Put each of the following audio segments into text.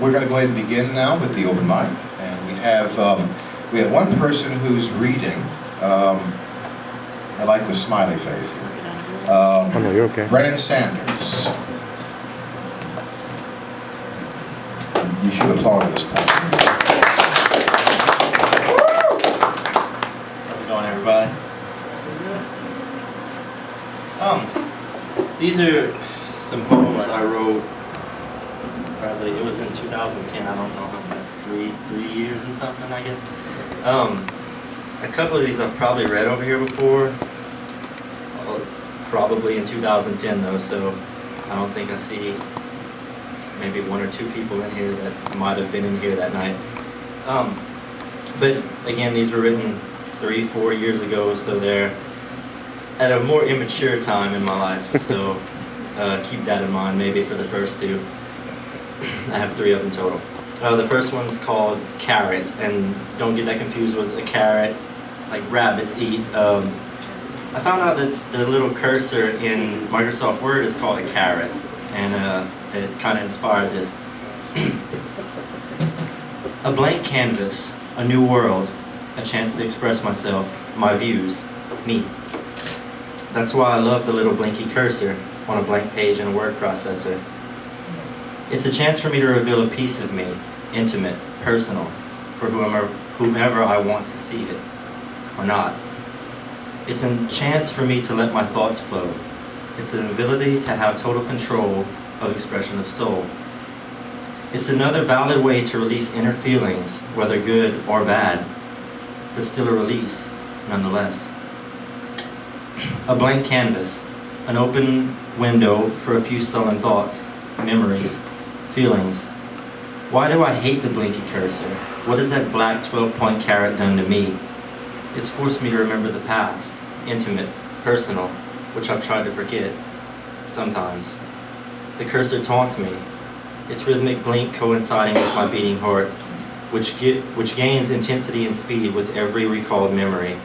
We're going to go ahead and begin now with the open mic, and we have one person who's reading. I like the smiley face here. Oh, no, you're okay. Brennan Sanders. You should applaud at this point. How's it going, everybody? These are some poems I wrote. Probably it was in 2010. I don't know how that's three years and something, I guess. A couple of these I've probably read over here before. Probably in 2010 though, so I don't think I see maybe one or two people in here that might have been in here that night. But again, these were written 3-4 years ago, so they're at a more immature time in my life. So keep that in mind, maybe for the first two. I have 3 of them total. The first one's called Carrot, and don't get that confused with a carrot like rabbits eat. I found out that the little cursor in Microsoft Word is called a carrot, and it kind of inspired this. A blank canvas, a new world, a chance to express myself, my views, me. That's why I love the little blinky cursor on a blank page in a word processor. It's a chance for me to reveal a piece of me, intimate, personal, for whomever I want to see it, or not. It's a chance for me to let my thoughts flow. It's an ability to have total control of expression of soul. It's another valid way to release inner feelings, whether good or bad, but still a release, nonetheless. A blank canvas, an open window for a few sullen thoughts, memories, feelings. Why do I hate the blinky cursor? What has that black 12-point carrot done to me? It's forced me to remember the past, intimate, personal, which I've tried to forget, sometimes. The cursor taunts me, its rhythmic blink coinciding with my beating heart, which gains intensity and speed with every recalled memory.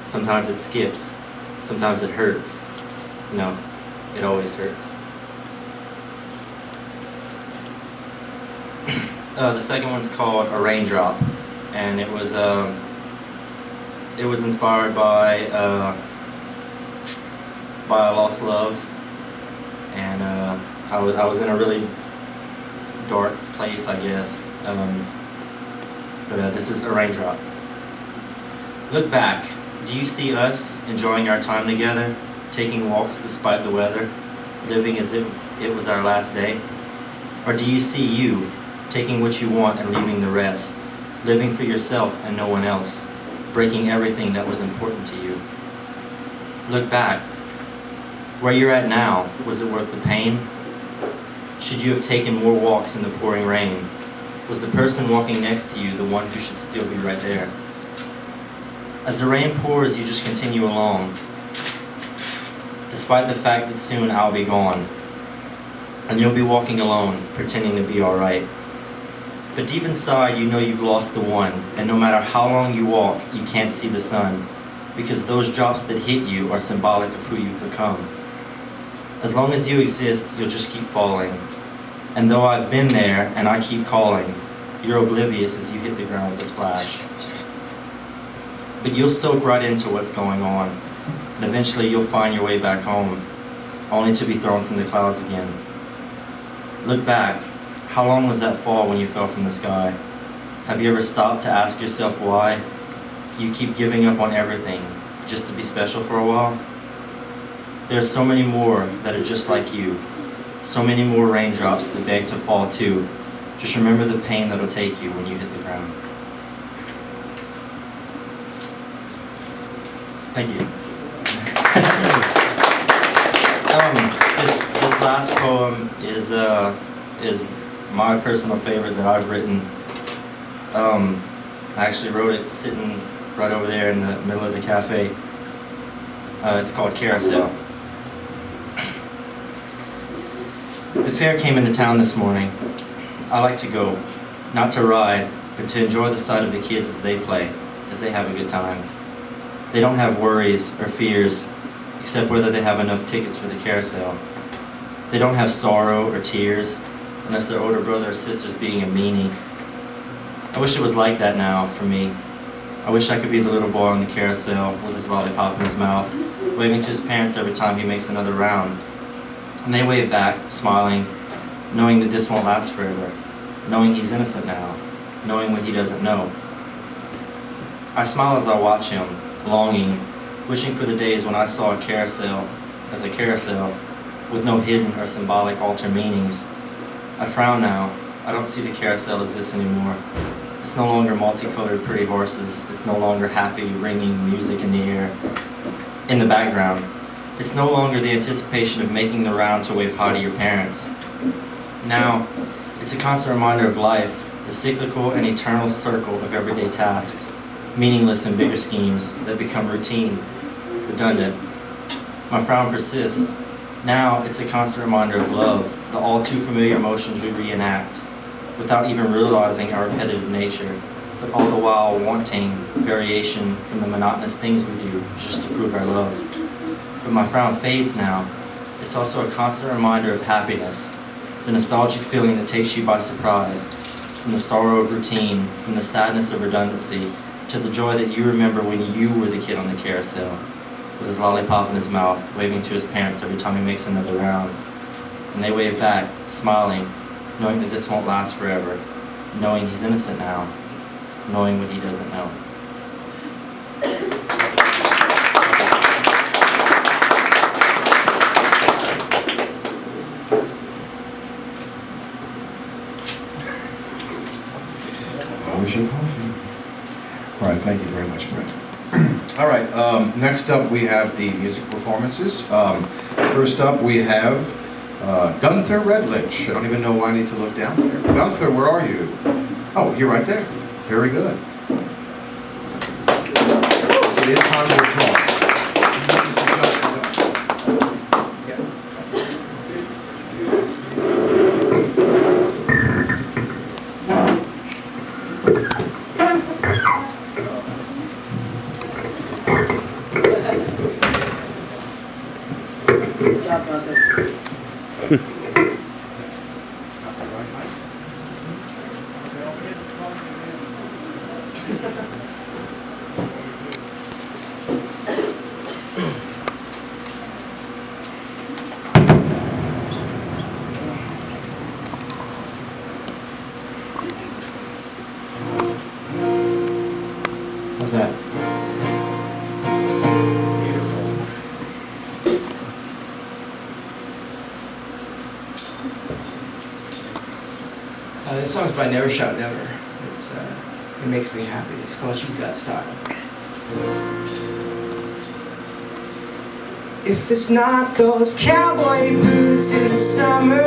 Sometimes it skips, sometimes it hurts. No, it always hurts. The second one's called A Raindrop, and it was inspired by a lost love, and I was in a really dark place, I guess. But this is A Raindrop. Look back. Do you see us enjoying our time together, taking walks despite the weather, living as if it was our last day? Or do you see you taking what you want and leaving the rest, living for yourself and no one else, breaking everything that was important to you? Look back. Where you're at now, was it worth the pain? Should you have taken more walks in the pouring rain? Was the person walking next to you the one who should still be right there? As the rain pours, you just continue along, despite the fact that soon I'll be gone, and you'll be walking alone, pretending to be alright. But deep inside, you know you've lost the one, and no matter how long you walk, you can't see the sun, because those drops that hit you are symbolic of who you've become. As long as you exist, you'll just keep falling. And though I've been there, and I keep calling, you're oblivious as you hit the ground with a splash. But you'll soak right into what's going on, and eventually you'll find your way back home, only to be thrown from the clouds again. Look back. How long was that fall when you fell from the sky? Have you ever stopped to ask yourself why you keep giving up on everything just to be special for a while? There are so many more that are just like you, so many more raindrops that beg to fall too. Just remember the pain that'll take you when you hit the ground. Thank you. This last poem is my personal favorite that I've written. I actually wrote it sitting right over there in the middle of the cafe. It's called Carousel. The fair came into town this morning. I like to go, not to ride, but to enjoy the sight of the kids as they play, as they have a good time. They don't have worries or fears, except whether they have enough tickets for the carousel. They don't have sorrow or tears, unless their older brother or sister's being a meanie. I wish it was like that now for me. I wish I could be the little boy on the carousel with his lollipop in his mouth, waving to his parents every time he makes another round. And they wave back, smiling, knowing that this won't last forever, knowing he's innocent now, knowing what he doesn't know. I smile as I watch him, longing, wishing for the days when I saw a carousel as a carousel, with no hidden or symbolic alter meanings. I frown now. I don't see the carousel as this anymore. It's no longer multicolored pretty horses. It's no longer happy, ringing music in the air, in the background. It's no longer the anticipation of making the round to wave hi to your parents. Now, it's a constant reminder of life, the cyclical and eternal circle of everyday tasks, meaningless and bigger schemes that become routine, redundant. My frown persists. Now, it's a constant reminder of love, the all too familiar emotions we reenact, without even realizing our repetitive nature, but all the while wanting variation from the monotonous things we do just to prove our love. But my frown fades now. It's also a constant reminder of happiness, the nostalgic feeling that takes you by surprise, from the sorrow of routine, from the sadness of redundancy, to the joy that you remember when you were the kid on the carousel, with his lollipop in his mouth, waving to his parents every time he makes another round. And they wave back, smiling, knowing that this won't last forever, knowing he's innocent now, knowing what he doesn't know. Always your coffee. All right, thank you very much, Brennan. All right, next up we have the music performances. First up we have Gunther Redlich. I don't even know why I need to look down there. Gunther, where are you? Oh, you're right there. Very good. So it is time to talk. How's that? This song's by Never Shout Never. It makes me happy. It's called She's Got Style. If it's not those cowboy boots in the summer,